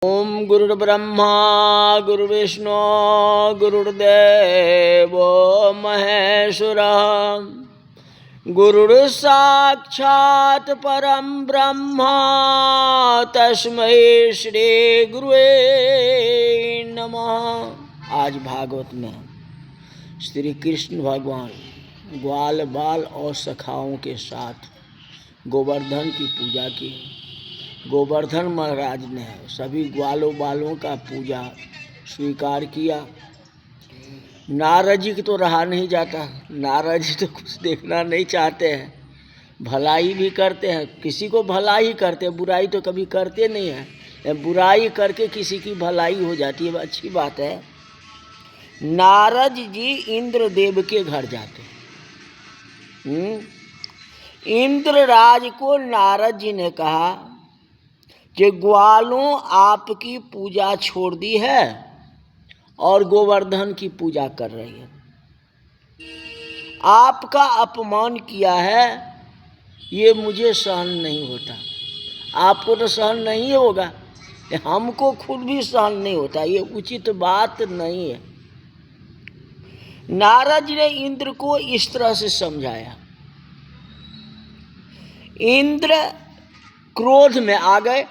ओम गुरुर्ब्रह्मा गुरुर्विष्णु गुरुर्देवो महेश्वरः गुरुर्साक्षात् परं ब्रह्म तस्मै श्री गुरुवे नमः। आज भागवत में श्री कृष्ण भगवान ग्वाल बाल और सखाओं के साथ गोवर्धन की पूजा की। गोवर्धन महाराज ने सभी ग्वालों बालों का पूजा स्वीकार किया। नारद जी की तो रहा नहीं जाता। नारद जी तो कुछ देखना नहीं चाहते हैं, भलाई भी करते हैं, किसी को भलाई करते हैं, बुराई तो कभी करते नहीं हैं। बुराई करके किसी की भलाई हो जाती है, अच्छी बात है। नारद जी इंद्रदेव के घर जाते। इंद्रराज को नारद जी ने कहा कि ग्वालों आपकी पूजा छोड़ दी है और गोवर्धन की पूजा कर रही है, आपका अपमान किया है, ये मुझे सहन नहीं होता। आपको तो सहन नहीं होगा, हमको खुद भी सहन नहीं होता, ये उचित बात नहीं है। नारद जी ने इंद्र को इस तरह से समझाया। इंद्र क्रोध में आ गए,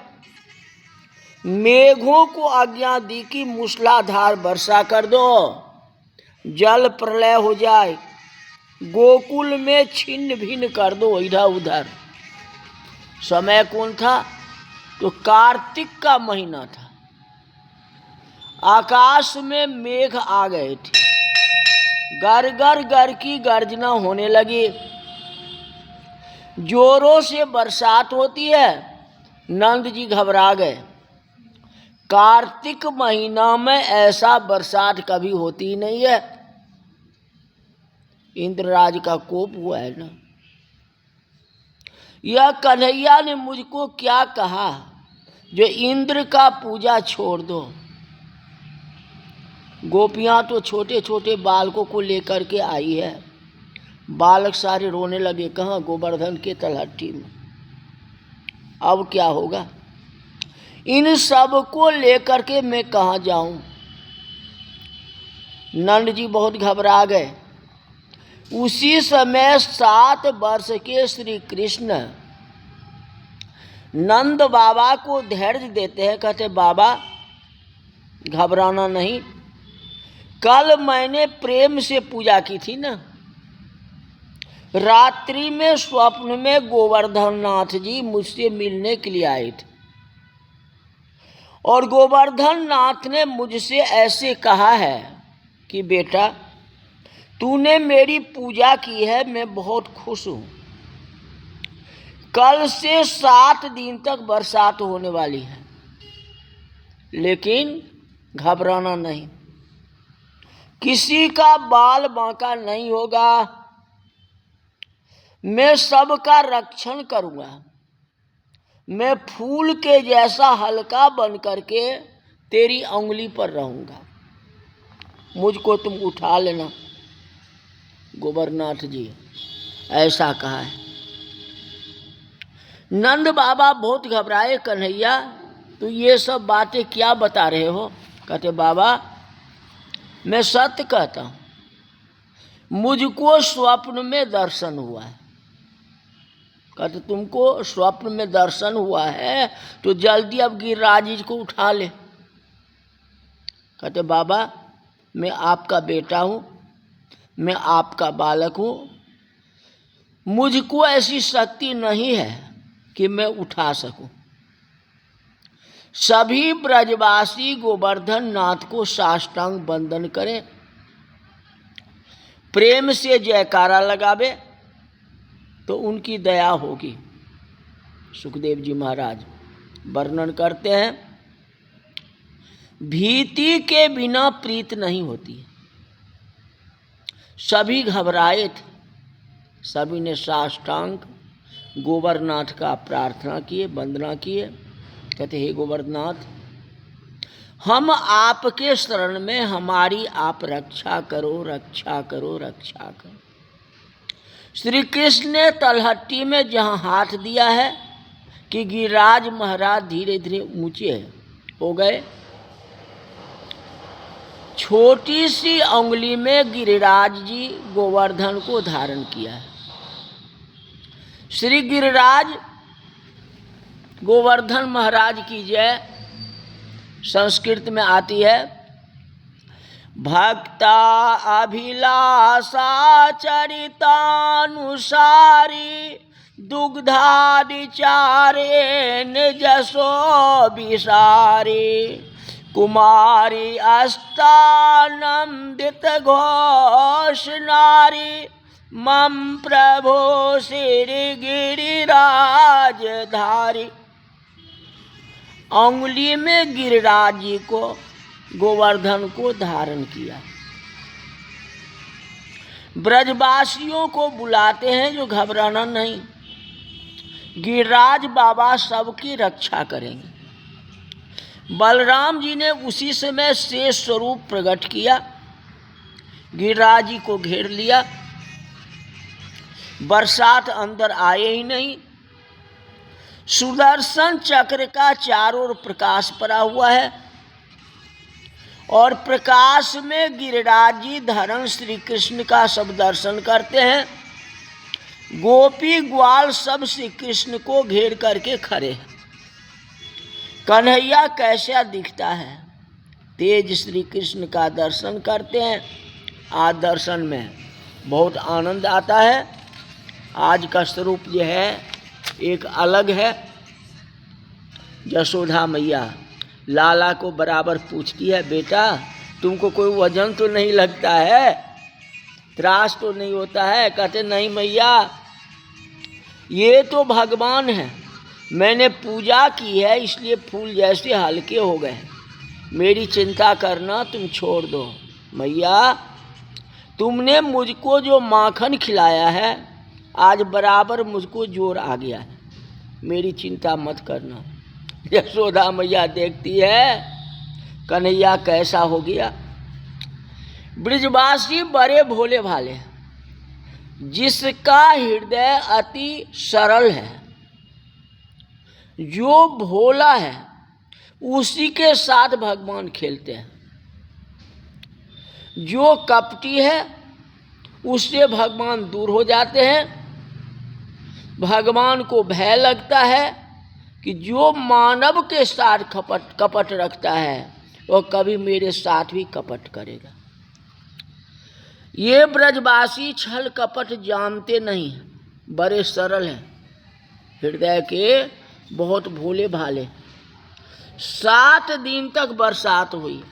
मेघों को आज्ञा दी कि मूसलाधार वर्षा कर दो, जल प्रलय हो जाए, गोकुल में छिन्न भिन्न कर दो इधर उधर। समय कौन था? तो कार्तिक का महीना था। आकाश में मेघ आ गए थे, गर गर गर की गर्जना होने लगी, जोरों से बरसात होती है। नंद जी घबरा गए। कार्तिक महीना में ऐसा बरसात कभी होती नहीं है। इंद्रराज का कोप हुआ है ना, यह कन्हैया ने मुझको क्या कहा जो इंद्र का पूजा छोड़ दो। गोपियां तो छोटे छोटे बालकों को लेकर के आई है, बालक सारे रोने लगे, कहाँ? गोवर्धन के तलहटी में। अब क्या होगा? इन सब को लेकर के मैं कहाँ जाऊं? नंद जी बहुत घबरा गए। उसी समय 7 वर्ष के श्री कृष्ण नंद बाबा को धैर्य देते हैं, कहते बाबा घबराना नहीं, कल मैंने प्रेम से पूजा की थी ना। रात्रि में स्वप्न में गोवर्धन नाथ जी मुझसे मिलने के लिए आए थे और गोवर्धन नाथ ने मुझसे ऐसे कहा है कि बेटा तूने मेरी पूजा की है, मैं बहुत खुश हूँ। कल से 7 दिन तक बरसात होने वाली है, लेकिन घबराना नहीं, किसी का बाल बांका नहीं होगा, मैं सबका रक्षण करूँगा। मैं फूल के जैसा हल्का बन करके तेरी उंगली पर रहूँगा, मुझको तुम उठा लेना। गोवर्धनाथ जी ऐसा कहा है। नंद बाबा बहुत घबराए, कन्हैया तो ये सब बातें क्या बता रहे हो? कहते बाबा मैं सत्य कहता हूँ, मुझको स्वप्न में दर्शन हुआ है। कहते तुमको स्वप्न में दर्शन हुआ है तो जल्दी अब गिरिराज जी को उठा ले। कहते बाबा मैं आपका बेटा हूँ, मैं आपका बालक हूँ, मुझको ऐसी शक्ति नहीं है कि मैं उठा सकूं। सभी ब्रजवासी गोवर्धन नाथ को साष्टांग वंदन करें, प्रेम से जयकारा लगावे तो उनकी दया होगी। सुखदेव जी महाराज वर्णन करते हैं, भीति के बिना प्रीत नहीं होती। सभी घबराए थे, सभी ने साष्टांग गोवर्धनाथ का प्रार्थना किए, वंदना किए। कहते हे गोवर्धनाथ हम आपके शरण में, हमारी आप रक्षा करो, रक्षा करो, रक्षा करो। श्री कृष्ण ने तलहट्टी में जहाँ हाथ दिया है कि गिरिराज महाराज धीरे धीरे ऊंचे हैं, हो गए। छोटी सी उंगली में गिरिराज जी गोवर्धन को धारण किया है। श्री गिरिराज गोवर्धन महाराज की जय। संस्कृत में आती है, भक्ता अभिलाषा चरितानुसारी दुग्धादि चारेण जसो विसारी कुमारी अस्तानंदित घोष नारी मम प्रभो श्री गिरिराजधारी। उंगली में गिरिराज जी को गोवर्धन को धारण किया। ब्रजवासियों को बुलाते हैं जो घबराना नहीं, गिरिराज बाबा सबकी रक्षा करेंगे। बलराम जी ने उसी समय शेष स्वरूप प्रकट किया, गिरिराज जी को घेर लिया। बरसात अंदर आए ही नहीं। सुदर्शन चक्र का चारों ओर प्रकाश पड़ा हुआ है और प्रकाश में गिरिराज जी धरण श्री कृष्ण का सब दर्शन करते हैं। गोपी ग्वाल सब श्री कृष्ण को घेर करके खड़े हैं। कन्हैया कैसा दिखता है, तेज श्री कृष्ण का दर्शन करते हैं। आज दर्शन में बहुत आनंद आता है। आज का स्वरूप जो है एक अलग है। यशोदा मैया लाला को बराबर पूछती है, बेटा तुमको कोई वजन तो नहीं लगता है, त्रास तो नहीं होता है? कहते नहीं मैया, ये तो भगवान है, मैंने पूजा की है इसलिए फूल जैसे हल्के हो गए, मेरी चिंता करना तुम छोड़ दो। मैया तुमने मुझको जो माखन खिलाया है आज बराबर मुझको जोर आ गया है, मेरी चिंता मत करना। यशोदा मैया देखती है कन्हैया कैसा हो गया। ब्रजवासी बड़े भोले भाले, जिसका हृदय अति सरल है, जो भोला है उसी के साथ भगवान खेलते हैं। जो कपटी है उससे भगवान दूर हो जाते हैं। भगवान को भय लगता है कि जो मानव के साथ कपट रखता है वो कभी मेरे साथ भी कपट करेगा। ये ब्रजवासी छल कपट जानते नहीं हैं, बड़े सरल हैं, हृदय के बहुत भोले भाले। 7 दिन तक बरसात हुई।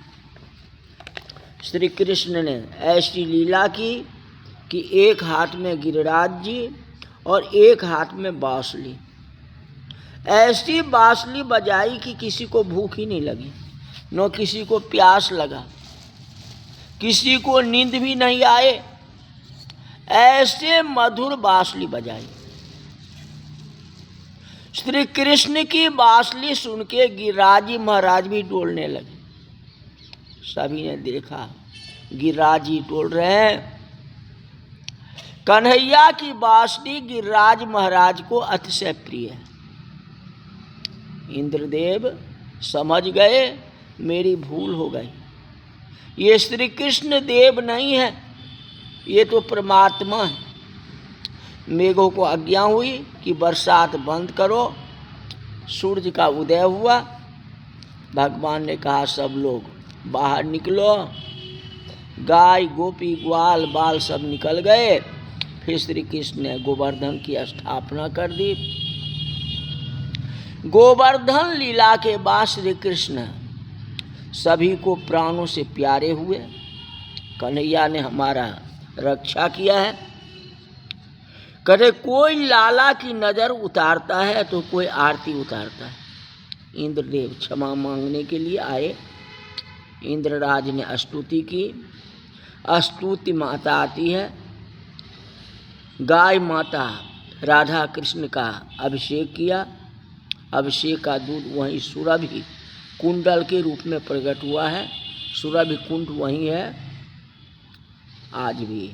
श्री कृष्ण ने ऐसी लीला की कि एक हाथ में गिरिराज जी और एक हाथ में बांसुरी। ऐसी बांसुरी बजाई कि किसी को भूख ही नहीं लगी, न किसी को प्यास लगा, किसी को नींद भी नहीं आए। ऐसे मधुर बांसुरी बजाई। श्री कृष्ण की बांसुरी सुन के गिरिराज जी महाराज भी डोलने लगे। सभी ने देखा गिरिराज जी डोल रहे हैं। कन्हैया की बांसुरी गिरिराज महाराज को अतिशय प्रिय है। इंद्रदेव समझ गए मेरी भूल हो गई, ये श्री कृष्ण देव नहीं है, ये तो परमात्मा है। मेघों को आज्ञा हुई कि बरसात बंद करो। सूरज का उदय हुआ। भगवान ने कहा सब लोग बाहर निकलो। गाय गोपी ग्वाल बाल सब निकल गए। फिर श्री कृष्ण ने गोवर्धन की स्थापना कर दी। गोवर्धन लीला के बाद श्री कृष्ण सभी को प्राणों से प्यारे हुए। कन्हैया ने हमारा रक्षा किया है। कभी कोई लाला की नज़र उतारता है तो कोई आरती उतारता है। इंद्रदेव क्षमा मांगने के लिए आए। इंद्रराज ने स्तुति की। स्तुति माता आती है। गाय माता राधा कृष्ण का अभिषेक किया। अभिषेक का दूध वहीं सुरभि कुंडल के रूप में प्रकट हुआ है। सुरभि कुंड वहीं है। आज भी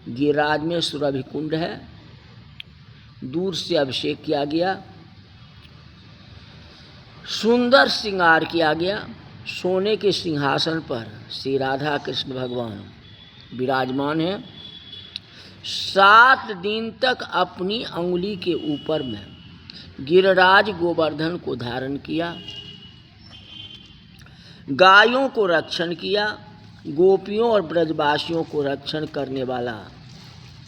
गिरिराज में सुरभि कुंड है। दूर से अभिषेक किया गया। सुंदर श्रृंगार किया गया। सोने के सिंहासन पर श्री राधा कृष्ण भगवान विराजमान हैं। 7 दिन तक अपनी अंगुली के ऊपर में गिरिराज गोवर्धन को धारण किया, गायों को रक्षण किया। गोपियों और ब्रजवासियों को रक्षण करने वाला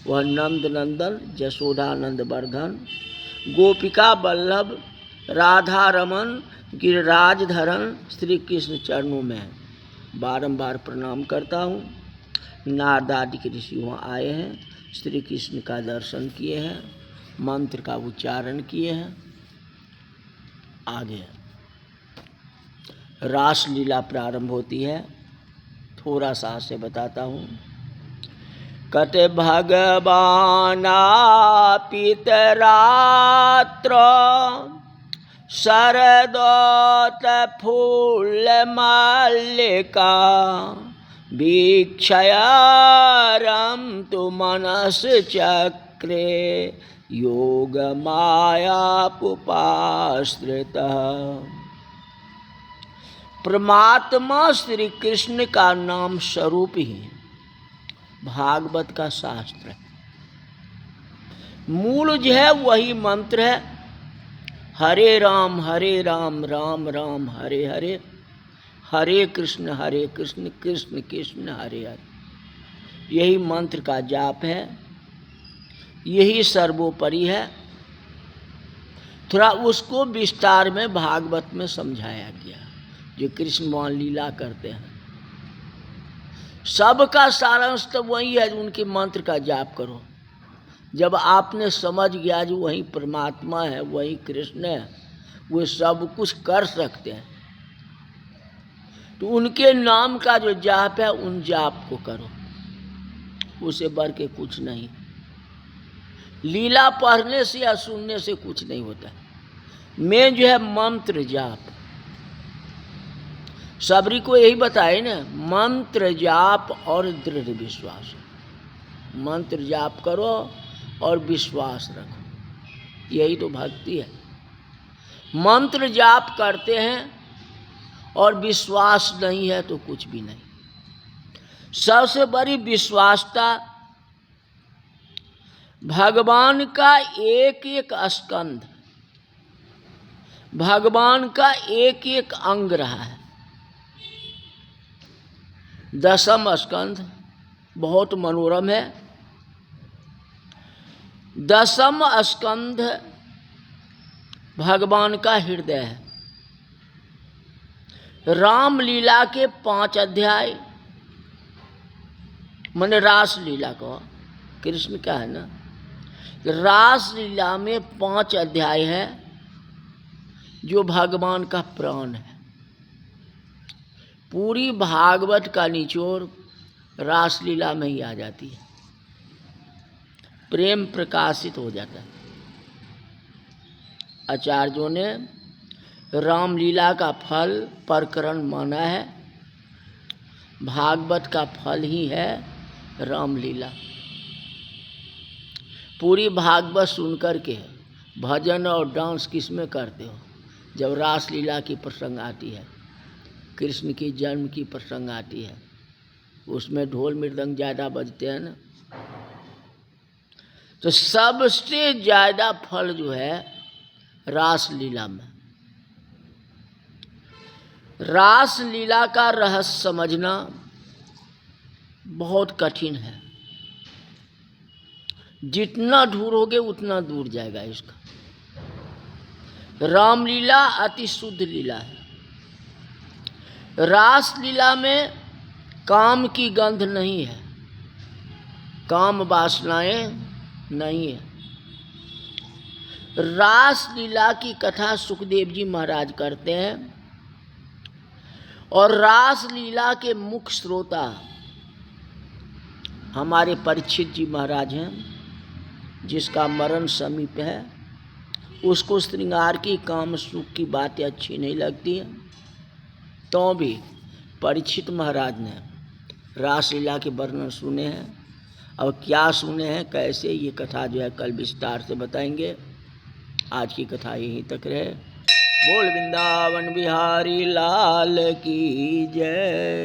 वह नंद नंदन यशोदानंद वर्धन गोपिका वल्लभ राधा रमन गिरिराज धरन श्री कृष्ण चरणों में बारंबार प्रणाम करता हूँ। नारद आदि के ऋषि वहाँ आए हैं, श्री कृष्ण का दर्शन किए हैं, मंत्र का उच्चारण किए हैं। आगे रासलीला प्रारंभ होती है। थोड़ा सा से बताता हूँ। कट भगवाना पितरात्र शरदोत फूल मालिका वीक्षयारं तु मनस चक्रे योग माया पुपाश्रितः। परमात्मा श्री कृष्ण का नाम स्वरूप ही भागवत का शास्त्र है। मूल जो है वही मंत्र है, हरे राम राम राम हरे हरे, हरे कृष्ण कृष्ण कृष्ण हरे हरे। यही मंत्र का जाप है, यही सर्वोपरि है। थोड़ा उसको विस्तार में भागवत में समझाया गया, जो कृष्ण भगवान लीला करते हैं। सबका सारांश तो वही है, उनके मंत्र का जाप करो। जब आपने समझ गया जो वही परमात्मा है, वही कृष्ण है, वो सब कुछ कर सकते हैं, तो उनके नाम का जो जाप है उन जाप को करो, उसे बढ़ के कुछ नहीं। लीला पढ़ने से या सुनने से कुछ नहीं होता। मैं जो है मंत्र जाप, सबरी को यही बताए ना, मंत्र जाप और दृढ़ विश्वास। मंत्र जाप करो और विश्वास रखो, यही तो भक्ति है। मंत्र जाप करते हैं और विश्वास नहीं है तो कुछ भी नहीं। सबसे बड़ी विश्वासता भगवान का एक एक स्कंध, भगवान का एक एक अंग रहा है। 10वां स्कंध बहुत मनोरम है। 10वां स्कंध भगवान का हृदय है। रामलीला के 5 अध्याय, माने रास लीला को, कृष्ण का है ना, रास लीला में 5 अध्याय है जो भगवान का प्राण है। पूरी भागवत का निचोड़ रासलीला में ही आ जाती है, प्रेम प्रकाशित हो जाता है। आचार्यों ने रामलीला का फल प्रकरण माना है, भागवत का फल ही है रामलीला। पूरी भागवत सुनकर के भजन और डांस किस में करते हो? जब रासलीला की प्रसंग आती है, कृष्ण की जन्म की प्रसंग आती है, उसमें ढोल मृदंग ज़्यादा बजते हैं ना। तो सबसे ज़्यादा फल जो है रासलीला में। रासलीला का रहस्य समझना बहुत कठिन है, जितना ढूंढोगे उतना दूर जाएगा इसका। रामलीला अति शुद्ध लीला है। रासलीला में काम की गंध नहीं है, काम वासनाएं नहीं है। रासलीला की कथा सुखदेव जी महाराज करते हैं और रासलीला के मुख्य श्रोता हमारे परीक्षित जी महाराज हैं, जिसका मरण समीप है। उसको श्रृंगार की काम सुख की बातें अच्छी नहीं लगती हैं, तो भी परीक्षित महाराज ने रासलीला के वर्णन सुने हैं। अब क्या सुने हैं, कैसे, ये कथा जो है कल विस्तार से बताएंगे। आज की कथा यहीं तक रहे। बोल वृंदावन बिहारी लाल की जय।